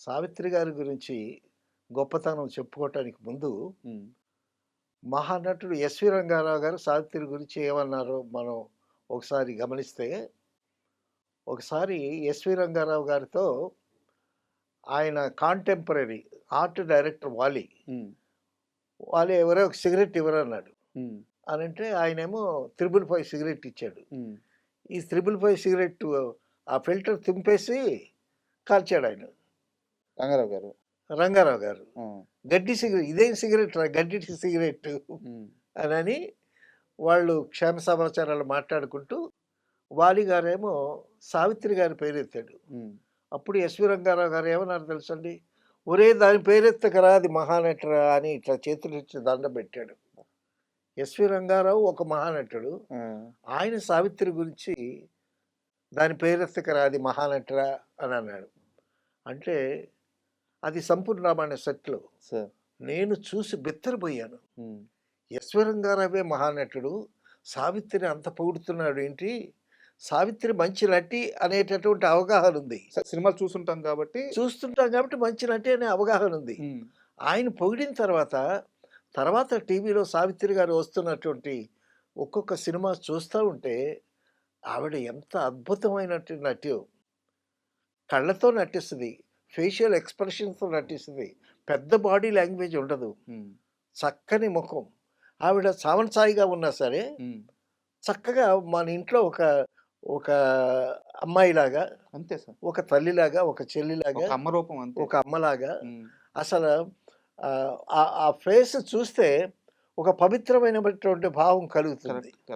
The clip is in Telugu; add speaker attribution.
Speaker 1: సావిత్రి గారి గురించి గొప్పతనం చెప్పుకోవటానికి ముందు,
Speaker 2: హ్మ్.
Speaker 1: మహానటుడు ఎస్వి రంగారావు గారు సావిత్రి గురించి ఏమన్నారో మనం ఒకసారి గమనిస్తే, ఒకసారి ఎస్వి రంగారావు గారితో ఆయన కాంటెంపరరీ ఆర్ట్ డైరెక్టర్ వాలి.
Speaker 2: హ్మ్.
Speaker 1: వాలి ఎవరో ఒక సిగరెట్ ఇవ్వరన్నాడు.
Speaker 2: హ్మ్.
Speaker 1: అనంటే ఆయనేమో 'త్రిబుల్ ఫైవ్' సిగరెట్ ఇచ్చాడు.
Speaker 2: హ్మ్.
Speaker 1: ఈ 'త్రిబుల్ ఫైవ్' సిగరెట్టు ఆ ఫిల్టర్ తుంపేసి కాల్చాడాయన.
Speaker 2: రంగారావు గారు.
Speaker 1: రంగారావు గారు.
Speaker 2: ఆ!
Speaker 1: గడ్డి సిగరెట్ ఇదేం సిగరెట్‌రా గడ్డి సిగరెట్టు
Speaker 2: హ్మ్.
Speaker 1: అనని వాళ్ళు క్షేమ సమాచారాలు మాట్లాడుకుంటూ, వాలి గారేమో సావిత్రి గారి పేరెత్తాడు.
Speaker 2: హ్మ్.
Speaker 1: అప్పుడు ఎస్వి రంగారావు గారు ఏమన్నారో తెలుసండి? "ఒరేయ్! దాని పేరెత్తకురా అది మహానటిరా" అని ఇట్లా చేతులెత్తి దండం పెట్టాడు. ఎస్వి రంగారావు ఒక మహానటుడు.
Speaker 2: ఆ!
Speaker 1: ఆయన సావిత్రి గురించి "దాని పేరెత్తకురా అది మహానటిరా" అని అన్నాడు. అంటే అది 'సంపూర్ణ రామాయణ' సెట్‌లో.
Speaker 2: సార్.
Speaker 1: నేను చూసి బిత్తరపోయాను.
Speaker 2: హ్మ్.
Speaker 1: ఎస్వి రంగారావే మహానటుడు. సావిత్రిని అంత పొగుడుతున్నాడేంటి? సావిత్రి మంచి నటి అనేటటువంటి అవగాహనుంది.
Speaker 2: సినిమాలు చూసుంటాం కాబట్టి.
Speaker 1: చూస్తుంటాం కాబట్టి మంచి నటి అనే అవగాహనుంది.
Speaker 2: హ్మ్.
Speaker 1: ఆయన పొగిడిన తర్వాత, తర్వాత టీవీలో సావిత్రి గారు వస్తున్నటువంటి ఒక్కొక్క సినిమా చూస్తా ఉంటే, ఆవిడ ఎంత అద్భుతమైనటి నటో. కళ్ళతో నటిస్తది. ఫేషియల్ ఎక్స్‌ప్రెషన్స్‌తో నటిస్తది. పెద్ద బాడీ లాంగ్వేజ్ ఉండదు.
Speaker 2: హ్మ్.
Speaker 1: చక్కని ముఖం. ఆవిడ సాయి ఉన్నా సరే,
Speaker 2: హ్మ్.
Speaker 1: చక్కగా మన ఇంట్లో ఒక అమ్మాయిలాగా,
Speaker 2: అంతే సార్.
Speaker 1: ఒక తల్లిలాగా, ఒక
Speaker 2: ఒక
Speaker 1: చెల్లిలాగా,
Speaker 2: అమ్మ రూపం అంతే.
Speaker 1: ఒక అమ్మలాగా
Speaker 2: హ్మ్.
Speaker 1: అసలు ఆ ఫేస్ చూస్తే ఒక పవిత్రమైనటువంటి భావం కలుగుతుంది.
Speaker 2: కరెక్ట్.